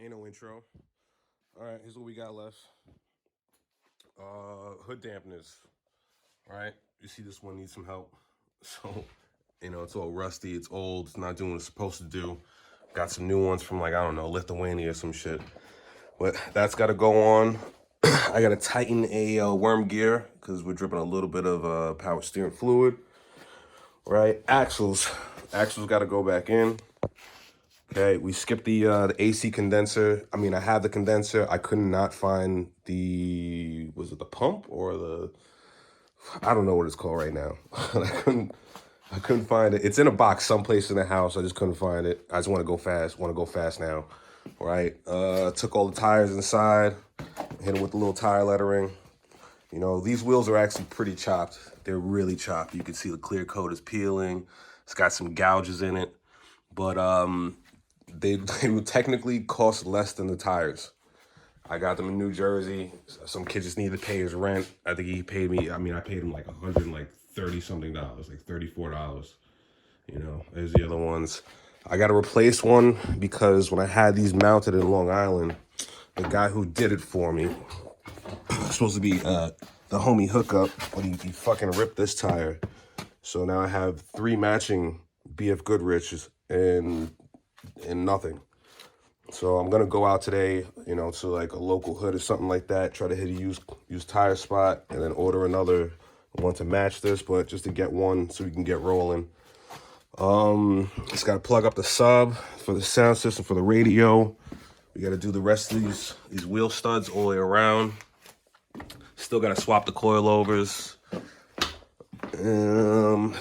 Ain't no intro. All right, here's what we got left. Hood dampeners. All right, you see this one needs some help. So, it's all rusty. It's old. It's not doing what it's supposed to do. Got some new ones from, like, I don't know, Lithuania or some shit. But that's got to go on. I got to tighten a worm gear because we're dripping a little bit of power steering fluid. Right, axles got to go back in. Okay, we skipped the AC condenser. I mean, I had the condenser. I could not find was it the pump or I don't know what it's called right now. I couldn't find it. It's in a box someplace in the house. I just couldn't find it. I just want to go fast now. Right, took all the tires inside, hit them with the little tire lettering. These wheels are actually pretty chopped. They're really chopped. You can see the clear coat is peeling. It's got some gouges in it, but they would technically cost less than the tires. I got them in New Jersey. Some kid just needed to pay his rent. I think he paid me. I mean, I paid him like $130 something, like $34. There's the other ones. I got to replace one because when I had these mounted in Long Island, the guy who did it for me, supposed to be the homie hookup, but he fucking ripped this tire. So now I have 3 matching BF Goodrichs and nothing. So I'm gonna go out today, to like a local hood or something like that. Try to hit a used tire spot and then order another one to match this, but just to get one so we can get rolling. Just gotta plug up the sub for the sound system for the radio. We gotta do the rest of these wheel studs all the way around. Still gotta swap the coilovers.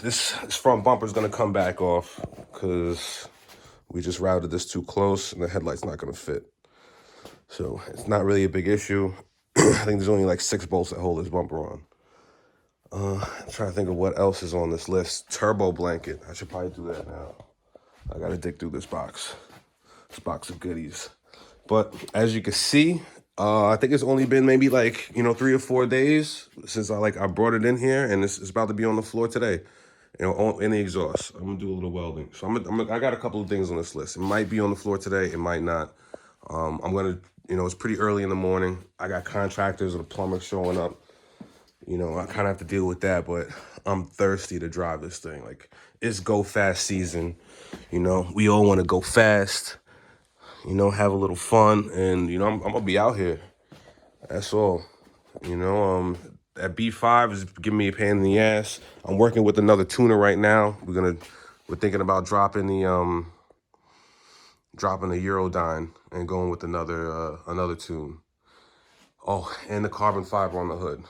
This front bumper is gonna come back off because we just routed this too close and the headlight's not gonna fit. So it's not really a big issue. I think there's only like 6 bolts that hold this bumper on. I'm trying to think of what else is on this list. Turbo blanket. I should probably do that now. I gotta dig through this box of goodies. But as you can see, I think it's only been maybe like 3 or 4 days since I brought it in here, and it's about to be on the floor today. In the exhaust. I'm gonna do a little welding. So I got a couple of things on this list. It might be on the floor today. It might not. I'm gonna, it's pretty early in the morning. I got contractors or the plumber showing up. I kind of have to deal with that, but I'm thirsty to drive this thing. Like, it's go fast season. We all want to go fast. Have a little fun, and I'm gonna be out here. That's all. That B5 is giving me a pain in the ass. I'm working with another tuner right now. We're thinking about dropping the Eurodyne and going with another tune. Oh, and the carbon fiber on the hood.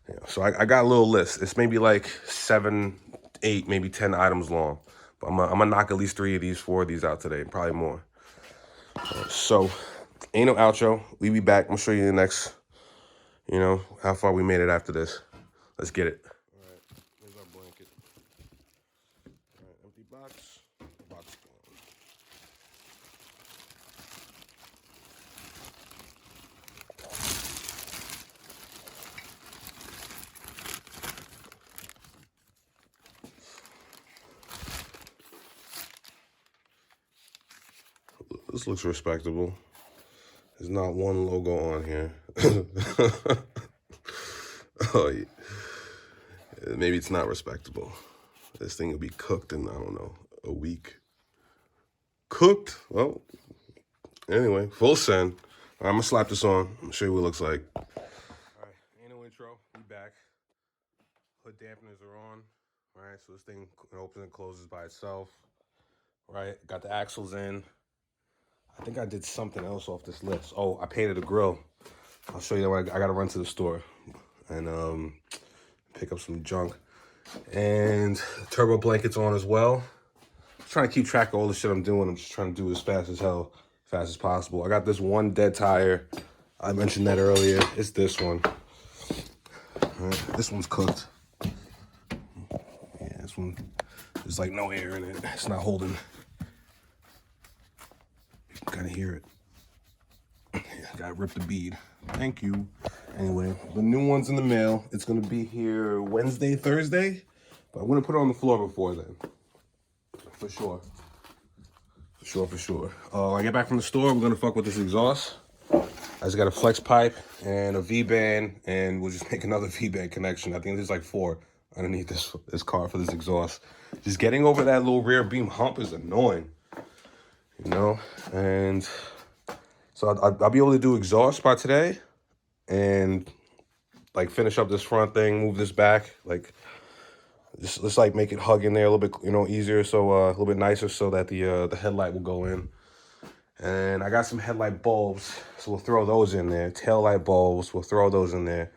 Yeah, so I got a little list. It's maybe like 7, 8, maybe 10 items long. But I'm gonna knock at least 3 of these, 4 of these out today, probably more. So ain't no outro. We be back. I'm gonna show you the next. How far we made it after this. Let's get it. All right, here's our blanket. All right, empty box. Box gone. This looks respectable. There's not one logo on here. Oh, yeah. Maybe it's not respectable. This thing will be cooked in, I don't know, a week. Cooked? Well, anyway, full send. All right, I'm gonna slap this on. I'm gonna show you what it looks like. All right, ain't no intro. We back. Hood dampeners are on. All right, so this thing opens and closes by itself. All right, got the axles in. I think I did something else off this list. Oh, I painted a grill. I'll show you that when I gotta run to the store and pick up some junk. And turbo blankets on as well. I'm trying to keep track of all the shit I'm doing. I'm just trying to do it as fast as possible. I got this one dead tire. I mentioned that earlier. It's this one. All right, this one's cooked. Yeah, this one, there's like no air in it. It's not holding. You can kind of hear it. Yeah, gotta rip the bead. Thank you. Anyway, the new one's in the mail. It's gonna be here Wednesday, Thursday, but I'm gonna put it on the floor before then, for sure. For sure. When I get back from the store, we're gonna fuck with this exhaust. I just got a flex pipe and a V-band, and we'll just make another V-band connection. I think there's like 4 underneath this car for this exhaust. Just getting over that little rear beam hump is annoying, you know? And so I'll be able to do exhaust by today and like finish up this front thing, move this back, like just let's like make it hug in there a little bit, you know, easier, so a little bit nicer, so that the headlight will go in. And I got some headlight bulbs, so we'll throw those in there. Tail light bulbs, we'll throw those in there.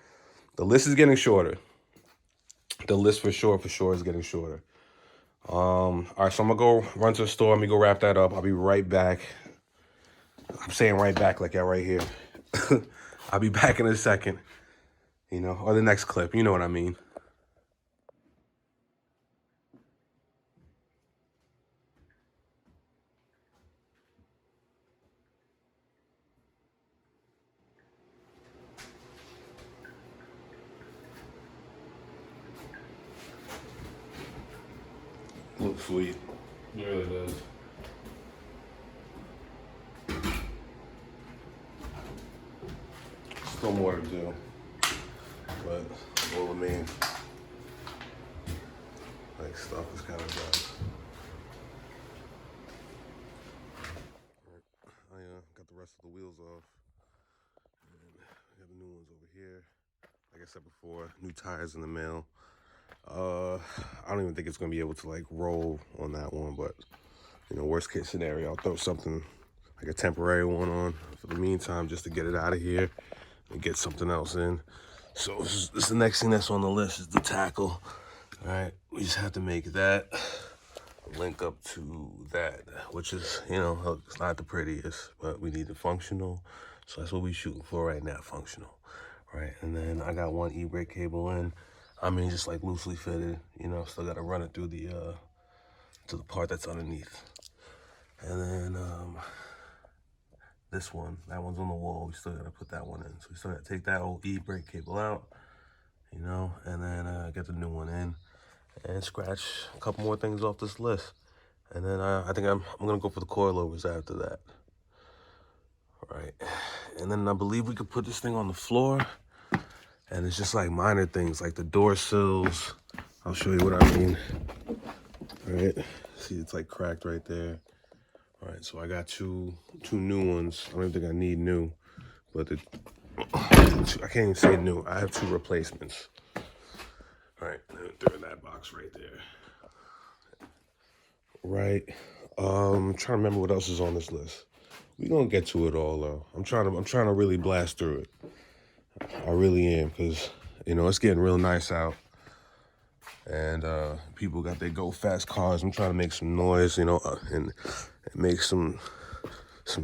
The list is getting shorter. The list for sure is getting shorter. All right, so I'm gonna go run to the store. Let me go wrap that up. I'll be right back. I'm saying right back like that right here. I'll be back in a second, you know, or the next clip. You know what I mean. Looks sweet. It really does. Still more to do, but all the main like stuff is kind of done. I got the rest of the wheels off, and I got the new ones over here. Like I said before, new tires in the mail. I don't even think it's gonna be able to like roll on that one, but you know, worst case scenario, I'll throw something like a temporary one on for the meantime, just to get it out of here and get something else in. So this is the next thing that's on the list, is the tackle. All right, we just have to make that link up to that, which is, you know, it's not the prettiest, but we need it functional. So that's what we're shooting for right now, functional. Right, and then I got one e-brake cable in. I mean, just like loosely fitted, you know, still got to run it through the to the part that's underneath. And then this one, that one's on the wall. We still got to put that one in. So we still got to take that old e-brake cable out, you know, and then get the new one in and scratch a couple more things off this list. And then I think I'm gonna go for the coilovers after that. All right, and then I believe we could put this thing on the floor. And it's just like minor things, like the door sills. I'll show you what I mean. All right, see, it's like cracked right there. All right, so I got two new ones. I don't even think I need new, but I can't even say new. I have 2 replacements. All right, they're in that box right there. Right, I'm trying to remember what else is on this list. We're gonna get to it all though. I'm trying to really blast through it. I really am, because you know it's getting real nice out, and people got their go fast cars. I'm trying to make some noise, you know, and make some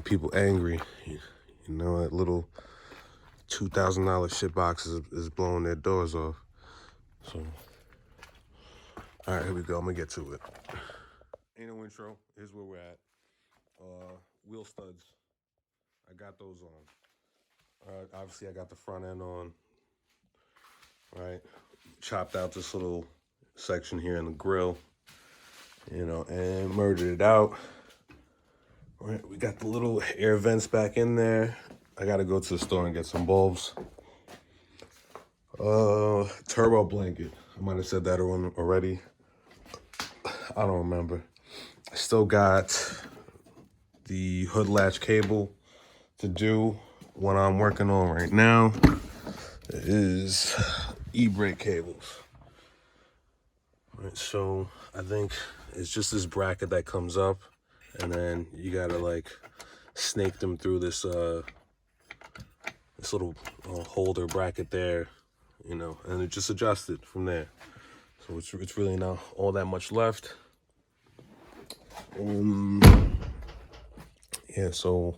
people angry. You know, that little $2,000 shit box is blowing their doors off. So, all right, here we go. I'm gonna get to it. Ain't no intro. Here's where we're at. Wheel studs. I got those on. Obviously, I got the front end on. Right, chopped out this little section here in the grill, you know, and murdered it out. All right, we got the little air vents back in there. I gotta go to the store and get some bulbs. Turbo blanket. I might have said that one already. I don't remember. I still got the hood latch cable to do. What I'm working on right now is e-brake cables. All right, so I think it's just this bracket that comes up, and then you gotta like snake them through this this little holder bracket there, you know, and it just adjusts it from there. So it's really not all that much left. Yeah, so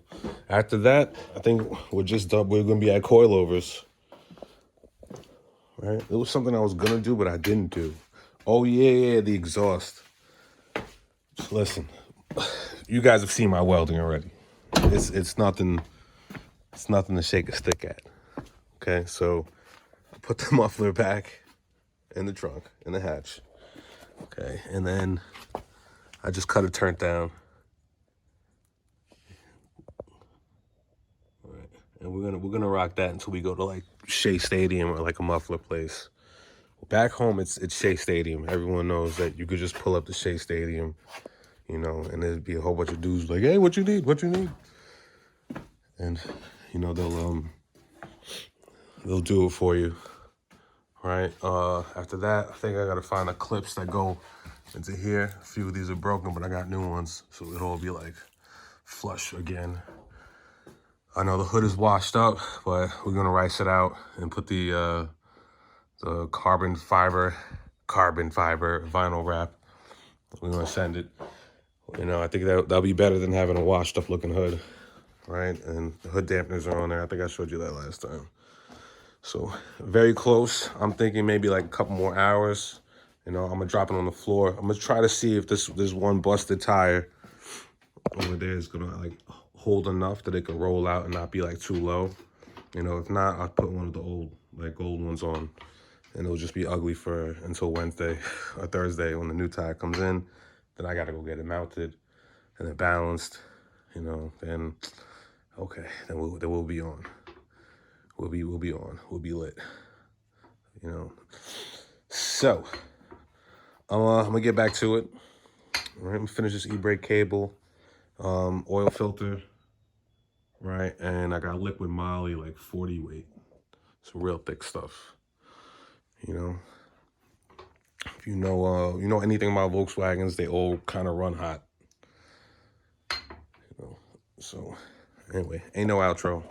after that, I think we're just done. We're gonna be at coilovers. Right? It was something I was gonna do, but I didn't do. Oh yeah, the exhaust. Listen, you guys have seen my welding already. It's nothing. It's nothing to shake a stick at. Okay, so I put the muffler back in the trunk, in the hatch. Okay, and then I just cut a turn down. and we're gonna rock that until we go to like Shea Stadium or like a muffler place. Back home, it's Shea Stadium. Everyone knows that you could just pull up to Shea Stadium, you know, and there'd be a whole bunch of dudes like, hey, what you need? What you need? And, you know, they'll do it for you, right? After that, I think I gotta find the clips that go into here. A few of these are broken, but I got new ones, so it'll all be like flush again. I know the hood is washed up, but we're gonna rice it out and put the carbon fiber vinyl wrap. We're gonna send it. You know, I think that'll be better than having a washed up looking hood, right? And the hood dampeners are on there. I think I showed you that last time. So very close. I'm thinking maybe like a couple more hours. You know, I'm gonna drop it on the floor. I'm gonna try to see if this one busted tire over there is gonna like hold enough that it can roll out and not be like too low. You know, if not, I'll put one of the old ones on, and it'll just be ugly for until Wednesday or Thursday when the new tire comes in. Then I gotta go get it mounted and then balanced. You know, then okay, then we'll be on. We'll be on. We'll be lit. You know. So I'm gonna get back to it. All right, I'm gonna finish this e-brake cable, oil filter, right, and I got liquid moly, like 40 weight. Some real thick stuff. You know. If you know anything about Volkswagens, they all kind of run hot. You know. So anyway, ain't no outro.